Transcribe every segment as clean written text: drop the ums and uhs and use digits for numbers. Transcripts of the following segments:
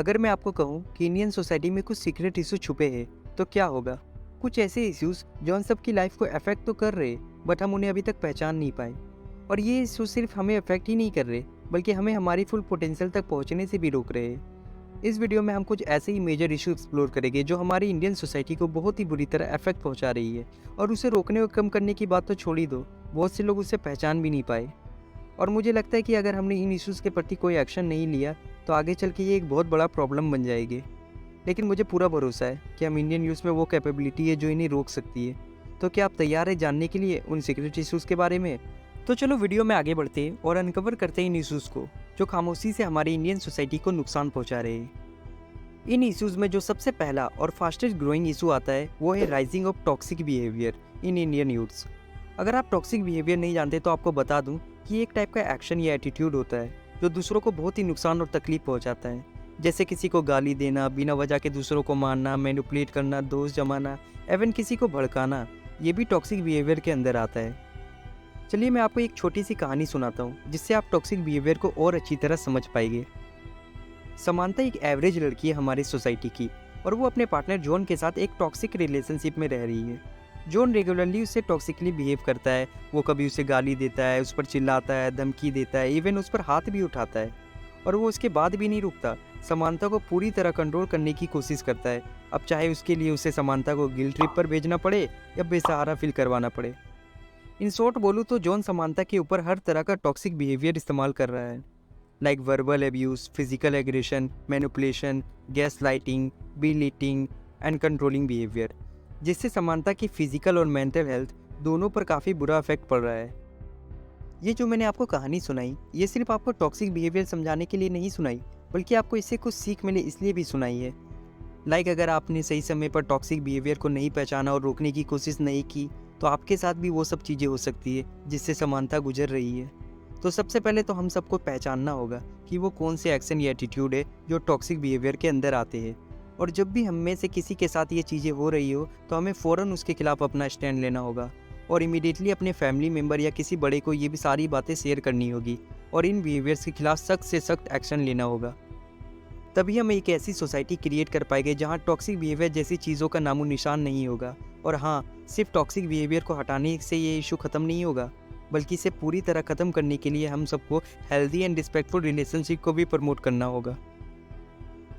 अगर मैं आपको कहूँ कि इंडियन सोसाइटी में कुछ सीक्रेट इशू छुपे हैं, तो क्या होगा? कुछ ऐसे इश्यूज जो हम सबकी लाइफ को अफेक्ट तो कर रहे, बट हम उन्हें अभी तक पहचान नहीं पाए। और ये इशू सिर्फ हमें अफेक्ट ही नहीं कर रहे, बल्कि हमें हमारी फुल पोटेंशियल तक पहुंचने से भी रोक रहे हैं। इस वीडियो में हम कुछ ऐसे ही मेजर इशू एक्सप्लोर करेंगे जो हमारी इंडियन सोसाइटी को बहुत ही बुरी तरह अफेक्ट पहुंचा रही है। और उसे रोकने और कम करने की बात तो छोड़ ही दो, बहुत से लोग उसे पहचान भी नहीं पाए। और मुझे लगता है कि अगर हमने इन इश्यूज़ के प्रति कोई एक्शन नहीं लिया, तो आगे चल के ये एक बहुत बड़ा प्रॉब्लम बन जाएगी। लेकिन मुझे पूरा भरोसा है कि हम इंडियन यूथ में वो कैपेबिलिटी है जो इन्हें रोक सकती है। तो क्या आप तैयार हैं जानने के लिए उन सिक्योरिटी इश्यूज़ के बारे में? तो चलो वीडियो में आगे बढ़ते हैं और अनकवर करते हैं इन इश्यूज़ को, जो खामोशी से हमारी इंडियन सोसाइटी को नुकसान पहुंचा रहे हैं। इन इश्यूज़ में जो सबसे पहला और फास्टेस्ट ग्रोइंग इशू आता है, वो है rising of toxic behaviour in Indian youths. अगर आप टॉक्सिक बिहेवियर नहीं जानते तो आपको बता दूं कि ये एक टाइप का एक्शन या एटीट्यूड होता है जो दूसरों को बहुत ही नुकसान और तकलीफ पहुंचाता है। जैसे किसी को गाली देना, बिना वजह के दूसरों को मारना, मैनिपुलेट करना, दोष जमाना, एवं किसी को भड़काना, ये भी टॉक्सिक बिहेवियर के अंदर आता है। चलिए मैं आपको एक छोटी सी कहानी सुनाता हूँ जिससे आप टॉक्सिक बिहेवियर को और अच्छी तरह समझ पाएंगे। समानता एक एवरेज लड़की है हमारी सोसाइटी की, और वो अपने पार्टनर जॉन के साथ एक टॉक्सिक रिलेशनशिप में रह रही है। जॉन रेगुलरली उससे टॉक्सिकली बिहेव करता है। वो कभी उसे गाली देता है, उस पर चिल्लाता है, धमकी देता है, इवन उस पर हाथ भी उठाता है। और वो उसके बाद भी नहीं रुकता, समानता को पूरी तरह कंट्रोल करने की कोशिश करता है। अब चाहे उसके लिए उसे समानता को गिल्ट ट्रिप पर भेजना पड़े या बेसहारा फील करवाना पड़े। इन शॉर्ट बोलूँ तो जॉन समानता के ऊपर हर तरह का टॉक्सिक बिहेवियर इस्तेमाल कर रहा है, like verbal abuse, physical aggression, manipulation, gas lighting, belittling and controlling behaviour, जिससे समानता की फिजिकल और मेंटल हेल्थ दोनों पर काफ़ी बुरा इफेक्ट पड़ रहा है। ये जो मैंने आपको कहानी सुनाई, ये सिर्फ आपको टॉक्सिक बिहेवियर समझाने के लिए नहीं सुनाई, बल्कि आपको इससे कुछ सीख मिले इसलिए भी सुनाई है। लाइक अगर आपने सही समय पर टॉक्सिक बिहेवियर को नहीं पहचाना और रोकने की कोशिश नहीं की, तो आपके साथ भी वो सब चीज़ें हो सकती है जिससे समानता गुजर रही है। तो सबसे पहले तो हम सबको पहचानना होगा कि वो कौन से एक्शन या एटीट्यूड है जो टॉक्सिक बिहेवियर के अंदर आते हैं। और जब भी हम में से किसी के साथ ये चीज़ें हो रही हो, तो हमें फ़ौरन उसके खिलाफ अपना स्टैंड लेना होगा और इमीडिएटली अपने फैमिली मेम्बर या किसी बड़े को ये भी सारी बातें शेयर करनी होगी और इन बिहेवियर्स के खिलाफ सख्त से सख्त एक्शन लेना होगा। तभी हम एक ऐसी सोसाइटी क्रिएट कर पाएंगे जहाँ टॉक्सिक बिहेवियर जैसी चीज़ों का नामो निशान नहीं होगा। और हाँ, सिर्फ टॉक्सिक बिहेवियर को हटाने से ये इशू ख़त्म नहीं होगा, बल्कि इसे पूरी तरह ख़त्म करने के लिए हम सबको हेल्दी एंड रिस्पेक्टफुल रिलेशनशिप को भी प्रमोट करना होगा।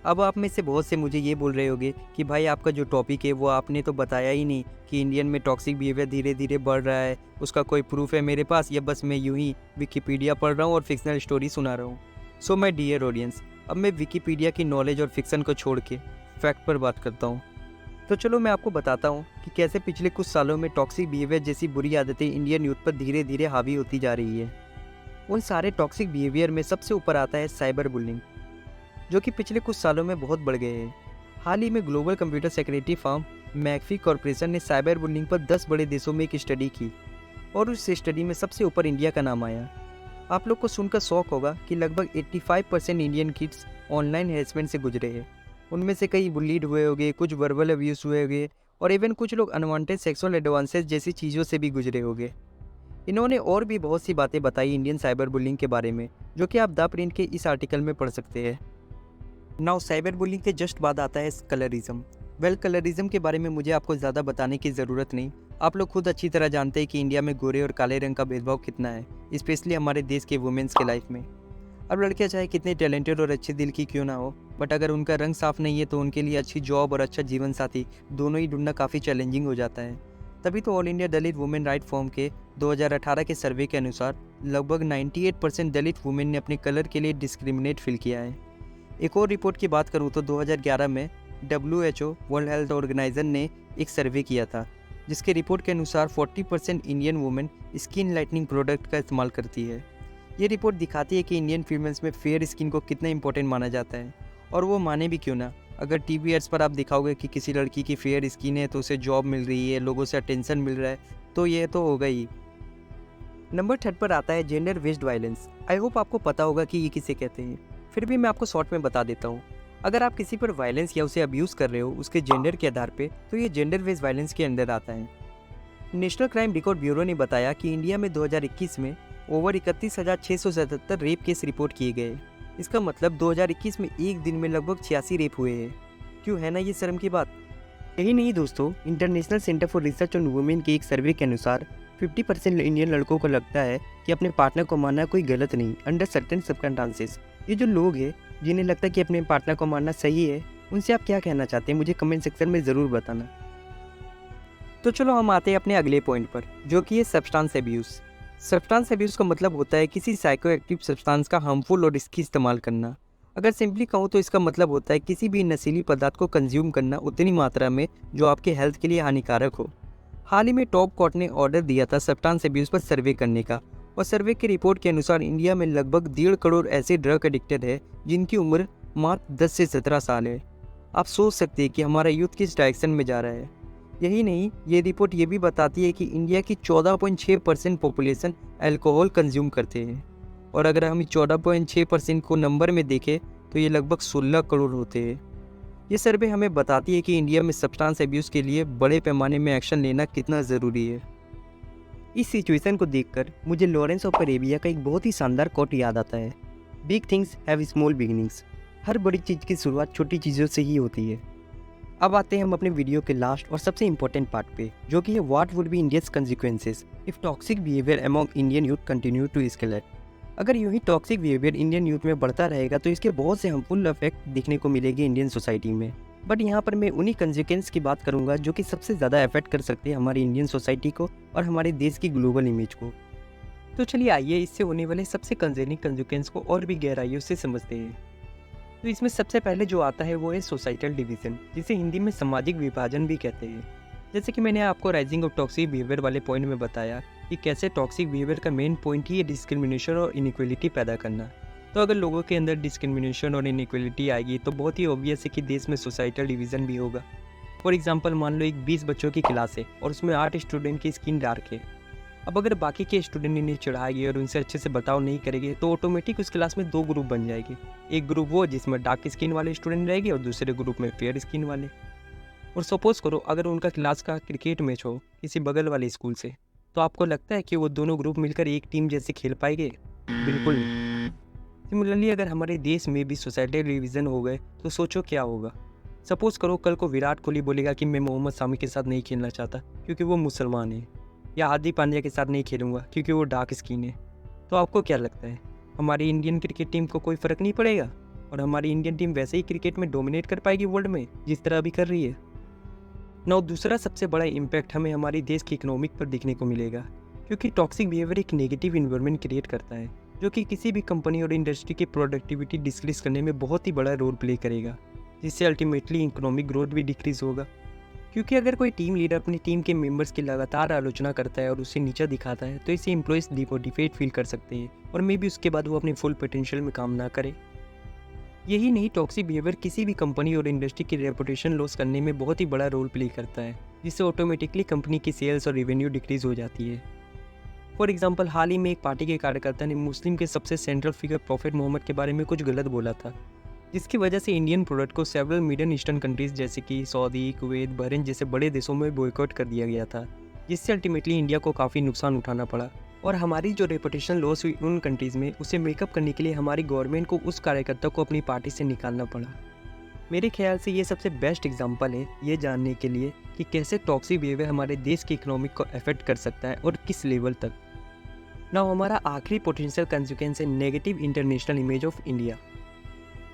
अब आप में से बहुत से मुझे ये बोल रहे होंगे कि भाई आपका जो टॉपिक है वो आपने तो बताया ही नहीं कि इंडियन में टॉक्सिक बिहेवियर धीरे धीरे बढ़ रहा है, उसका कोई प्रूफ है मेरे पास, या बस मैं यूं ही विकिपीडिया पढ़ रहा हूँ और फिक्शनल स्टोरी सुना रहा हूँ। सो माय डियर ऑडियंस, अब मैं विकिपीडिया की नॉलेज और फिक्सन को छोड़ के फैक्ट पर बात करता हूँ। तो चलो मैं आपको बताता हूँ कि कैसे पिछले कुछ सालों में टॉक्सिक बिहेवियर जैसी बुरी आदतें इंडियन यूथ पर धीरे धीरे हावी होती जा रही है। उन सारे टॉक्सिक बिहेवियर में सबसे ऊपर आता है साइबर बुलिंग, जो कि पिछले कुछ सालों में बहुत बढ़ गए हैं। हाल ही में global computer security firm McAfee corporation ने साइबर बुलिंग पर 10 बड़े देशों में एक स्टडी की, और उस स्टडी में सबसे ऊपर इंडिया का नाम आया। आप लोग को सुनकर शौक होगा कि लगभग 85% इंडियन किड्स ऑनलाइन हैरेसमेंट से गुजरे हैं। उनमें से कई बुलीड हुए होंगे, कुछ वर्बल अब्यूज हुए होंगे, और इवन कुछ लोग अनवांटेड सेक्सुअल एडवांसेस जैसी चीज़ों से भी गुजरे होंगे। इन्होंने और भी बहुत सी बातें बताई इंडियन साइबर बुलिंग के बारे में, जो कि आप द प्रिंट के इस आर्टिकल में पढ़ सकते हैं। नाउ साइबर बुलिंग के जस्ट बाद आता है कलरिज्म। कलरिज्म के बारे में मुझे आपको ज़्यादा बताने की ज़रूरत नहीं, आप लोग खुद अच्छी तरह जानते हैं कि इंडिया में गोरे और काले रंग का भेदभाव कितना है, स्पेशली हमारे देश के वुमेंस के लाइफ में। अब लड़कियां चाहे कितने टैलेंटेड और अच्छे दिल की क्यों ना हो, बट अगर उनका रंग साफ नहीं है तो उनके लिए अच्छी जॉब और अच्छा जीवन साथी दोनों ही ढूंढना काफ़ी चैलेंजिंग हो जाता है। तभी तो ऑल इंडिया दलित वुमेन राइट फोरम के 2018 के सर्वे के अनुसार लगभग 98% दलित वुमेन ने अपने कलर के लिए डिस्क्रिमिनेट फील किया है। एक और रिपोर्ट की बात करूं तो 2011 में WHO वर्ल्ड हेल्थ ऑर्गेनाइजेशन ने एक सर्वे किया था, जिसके रिपोर्ट के अनुसार 40% Indian women skin lightening product का इस्तेमाल करती है। ये रिपोर्ट दिखाती है कि इंडियन फीमेल्स में फेयर स्किन को कितना इंपॉर्टेंट माना जाता है, और वो माने भी क्यों ना। अगर टीवी एड्स पर आप दिखाओगे कि किसी लड़की की फेयर स्किन है तो उसे जॉब मिल रही है, लोगों से अटेंशन मिल रहा है, तो ये तो होगा ही। नंबर 3 पर आता है gender based violence. I hope आपको पता होगा कि ये किसे कहते हैं, फिर भी मैं आपको शॉर्ट में बता देता हूँ। अगर आप किसी पर वायलेंस या उसे अब्यूज़ कर रहे हो उसके जेंडर के आधार पे, तो ये जेंडर बेस्ड वायलेंस के अंदर आता है। नेशनल क्राइम रिकॉर्ड ब्यूरो ने बताया कि इंडिया में 2021 में ओवर 31,677 रेप केस रिपोर्ट किए गए, इसका मतलब 2021 में एक दिन में लगभग 86 रेप हुए हैं। क्यों, है ना ये शर्म की बात। यही नहीं दोस्तों, international centre for research on women के एक सर्वे के अनुसार 50% इंडियन लड़कों को लगता है कि अपने पार्टनर को मारना कोई गलत नहीं, अंडर सर्टेन सर्कमस्टांसेस। ये जो लोग हैं जिन्हें लगता है कि अपने पार्टनर को मारना सही है, उनसे आप क्या कहना चाहते हैं मुझे कमेंट सेक्शन में ज़रूर बताना। तो चलो हम आते हैं अपने अगले पॉइंट पर, जो कि है सब्सटेंस एब्यूज़। सब्सटेंस एब्यूज़ का मतलब होता है किसी साइकोएक्टिव सब्सटेंस का हार्मफुल और रिस्की इस्तेमाल करना। अगर सिंपली कहूँ तो इसका मतलब होता है किसी भी नशीली पदार्थ को कंज्यूम करना उतनी मात्रा में जो आपके हेल्थ के लिए हानिकारक हो। हाल ही में टॉप कोर्ट ने ऑर्डर दिया था सब्सटेंस एब्यूज़ पर सर्वे करने का, और सर्वे की रिपोर्ट के अनुसार इंडिया में लगभग 1.5 करोड़ ऐसे ड्रग एडिक्टेड है जिनकी उम्र मात्र 10 से 17 साल है। आप सोच सकते हैं कि हमारा यूथ किस डायरेक्शन में जा रहा है। यही नहीं, ये रिपोर्ट ये भी बताती है कि इंडिया की 14.6% पॉपुलेशन अल्कोहल कंज्यूम करते हैं, और अगर हम 14.6% को नंबर में देखें तो ये लगभग 16 करोड़ होते हैं। ये सर्वे हमें बताती है कि इंडिया में सब्सटेंस एब्यूज़ के लिए बड़े पैमाने में एक्शन लेना कितना ज़रूरी है। इस सिचुएशन को देखकर मुझे लॉरेंस ऑफ अरेबिया का एक बहुत ही शानदार कोट याद आता है, big things have small beginnings. हर बड़ी चीज़ की शुरुआत छोटी चीज़ों से ही होती है। अब आते हैं हम अपने वीडियो के लास्ट और सबसे इम्पोर्टेंट पार्ट पे, जो कि है what would be Indians consequences if toxic behaviour among Indian youth continue to escalate. अगर यूं ही टॉक्सिक बिहेवियर इंडियन यूथ में बढ़ता रहेगा तो इसके बहुत से हार्मफुल इफेक्ट देखने को मिलेंगे इंडियन सोसाइटी में। बट यहाँ पर मैं उन्हीं कंसिक्वेंस की बात करूँगा जो कि सबसे ज़्यादा अफेक्ट कर सकते हैं हमारी इंडियन सोसाइटी को और हमारे देश की ग्लोबल इमेज को। तो चलिए आइए इससे होने वाले सबसे कंसर्निंग कंसिक्वेंस को और भी गहराइयों से समझते हैं। तो इसमें सबसे पहले जो आता है वो है सोसाइटल डिवीज़न, जिसे हिंदी में सामाजिक विभाजन भी कहते हैं। जैसे कि मैंने आपको राइजिंग ऑफ टॉक्सिक बिहेवियर वाले पॉइंट में बताया कि कैसे टॉक्सिक बिहेवियर का मेन पॉइंट ही है डिस्क्रिमिनेशन और इनइक्वलिटी पैदा करना। तो अगर लोगों के अंदर डिस्क्रिमिनेशन और इनइक्वलिटी आएगी तो बहुत ही ऑब्वियस है कि देश में सोसाइटल डिवीज़न भी होगा। फॉर एग्जाम्पल, मान लो एक 20 बच्चों की क्लास है और उसमें 8 स्टूडेंट की स्किन डार्क है। अब अगर बाकी के स्टूडेंट इन्हें चिढ़ाएंगे और उनसे अच्छे से बर्ताव नहीं करेंगे तो ऑटोमेटिक उस क्लास में 2 ग्रुप बन जाएंगे। एक ग्रुप वो जिसमें डार्क स्किन वाले स्टूडेंट रहेंगे और दूसरे ग्रुप में फेयर स्किन वाले। और सपोज करो अगर उनका क्लास का क्रिकेट मैच हो किसी बगल वाले स्कूल से, तो आपको लगता है कि वो दोनों ग्रुप मिलकर एक टीम जैसे खेल पाएंगे? बिल्कुल नहीं। सिमिलरली अगर हमारे देश में भी सोसाइटल डिवीज़न हो गए तो सोचो क्या होगा। सपोज करो कल को विराट कोहली बोलेगा कि मैं मोहम्मद शामी के साथ नहीं खेलना चाहता क्योंकि वो मुसलमान है, या हार्दिक पांड्या के साथ नहीं खेलूंगा क्योंकि वो डार्क स्किन है। तो आपको क्या लगता है, हमारी इंडियन क्रिकेट टीम को कोई फ़र्क नहीं पड़ेगा और हमारी इंडियन टीम वैसे ही क्रिकेट में डोमिनेट कर पाएगी वर्ल्ड में जिस तरह अभी कर रही है? ना दूसरा सबसे बड़ा इम्पैक्ट हमें हमारी देश की इकोनॉमिक पर दिखने को मिलेगा, क्योंकि टॉक्सिक बिहेवियर एक नेगेटिव इन्वायरमेंट क्रिएट करता है जो कि किसी भी कंपनी और इंडस्ट्री की प्रोडक्टिविटी डिक्रीज करने में बहुत ही बड़ा रोल प्ले करेगा, जिससे अल्टीमेटली इकोनॉमिक ग्रोथ भी डिक्रीज होगा। क्योंकि अगर कोई टीम लीडर अपनी टीम के मेंबर्स की लगातार आलोचना करता है और उसे नीचा दिखाता है तो इससे एम्प्लॉयज़ डिमोटिवेट फील कर सकते हैं और मे भी उसके बाद वो अपने फुल पोटेंशियल में काम ना करे। यही नहीं, टॉक्सिक बिहेवियर किसी भी कंपनी और इंडस्ट्री की रेपुटेशन लॉस करने में बहुत ही बड़ा रोल प्ले करता है, जिससे ऑटोमेटिकली कंपनी की सेल्स और रेवेन्यू डिक्रीज हो जाती है। फॉर एग्जाम्पल, हाल ही में एक पार्टी के कार्यकर्ता ने मुस्लिम के सबसे सेंट्रल फिगर प्रॉफिट मोहम्मद के बारे में कुछ गलत बोला था, जिसकी वजह से इंडियन प्रोडक्ट को सेवरल मिडल ईस्टर्न कंट्रीज जैसे कि सऊदी, कुवैत, बहरीन जैसे बड़े देशों में बॉयकॉट कर दिया गया था, जिससे अल्टीमेटली इंडिया को काफ़ी नुकसान उठाना पड़ा। और हमारी जो रेपुटेशन लॉस हुई उन कंट्रीज़ में, उसे मेकअप करने के लिए हमारी गवर्नमेंट को उस कार्यकर्ता को अपनी पार्टी से निकालना पड़ा। मेरे ख्याल से ये सबसे बेस्ट एग्जांपल है ये जानने के लिए कि कैसे टॉक्सिक बिहेवियर हमारे देश की इकोनॉमिक को अफेक्ट कर सकता है और किस लेवल तक। नाउ हमारा आखिरी पोटेंशियल कंसिक्वेंस है negative international image of India.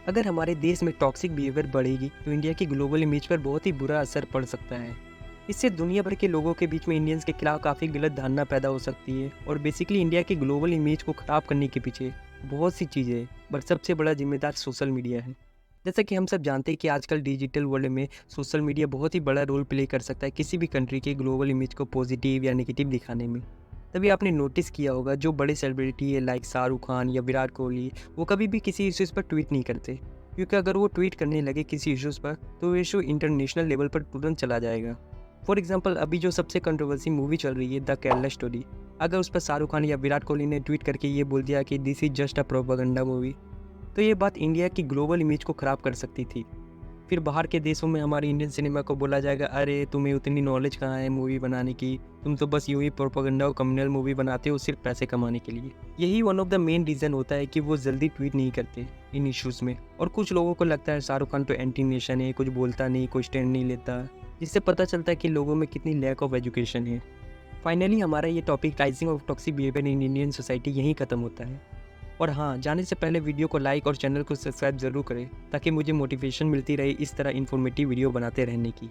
अगर हमारे देश में टॉक्सिक बिहेवियर बढ़ेगी तो इंडिया की ग्लोबल इमेज पर बहुत ही बुरा असर पड़ सकता है। इससे दुनिया भर के लोगों के बीच में इंडियंस के खिलाफ काफ़ी गलत धारणा पैदा हो सकती है और बेसिकली इंडिया की ग्लोबल इमेज को ख़राब करने के पीछे बहुत सी चीज़ें हैं, बट सबसे बड़ा जिम्मेदार सोशल मीडिया है। जैसा कि हम सब जानते हैं कि आजकल डिजिटल वर्ल्ड में सोशल मीडिया बहुत ही बड़ा रोल प्ले कर सकता है किसी भी कंट्री के ग्लोबल इमेज को पॉजिटिव या नेगेटिव दिखाने में। तभी आपने नोटिस किया होगा जो बड़े सेलिब्रिटी है लाइक शाहरुख खान या विराट कोहली, वो कभी भी किसी इश्यूज़ पर ट्वीट नहीं करते, क्योंकि अगर वो ट्वीट करने लगे किसी इश्यूज़ पर तो वो इशू इंटरनेशनल लेवल पर तुरंत चला जाएगा। फॉर एग्जांपल, अभी जो सबसे कंट्रोवर्सी मूवी चल रही है द केरला स्टोरी, अगर उस पर शाहरुख खान या विराट कोहली ने ट्वीट करके ये बोल दिया कि this is just a propaganda movie, तो ये बात इंडिया की ग्लोबल इमेज को ख़राब कर सकती थी। फिर बाहर के देशों में हमारे इंडियन सिनेमा को बोला जाएगा, अरे तुम्हें उतनी नॉलेज कहाँ है मूवी बनाने की, तुम तो बस यूँ ही प्रोपेगेंडा और कम्युनल मूवी बनाते हो सिर्फ पैसे कमाने के लिए। यही one of the main reason होता है कि वो जल्दी ट्वीट नहीं करते इन इश्यूज़ में। और कुछ लोगों को लगता है शाहरुख खान तो एंटी नेशन है, कुछ बोलता नहीं, कोई स्टैंड नहीं लेता, जिससे पता चलता है कि लोगों में कितनी लैक ऑफ एजुकेशन है। फाइनली हमारा ये topic rising of toxic behaviour in Indian society यहीं ख़त्म होता है। और हाँ, जाने से पहले वीडियो को लाइक और चैनल को सब्सक्राइब ज़रूर करें ताकि मुझे मोटिवेशन मिलती रहे इस तरह इन्फॉर्मेटिव वीडियो बनाते रहने की।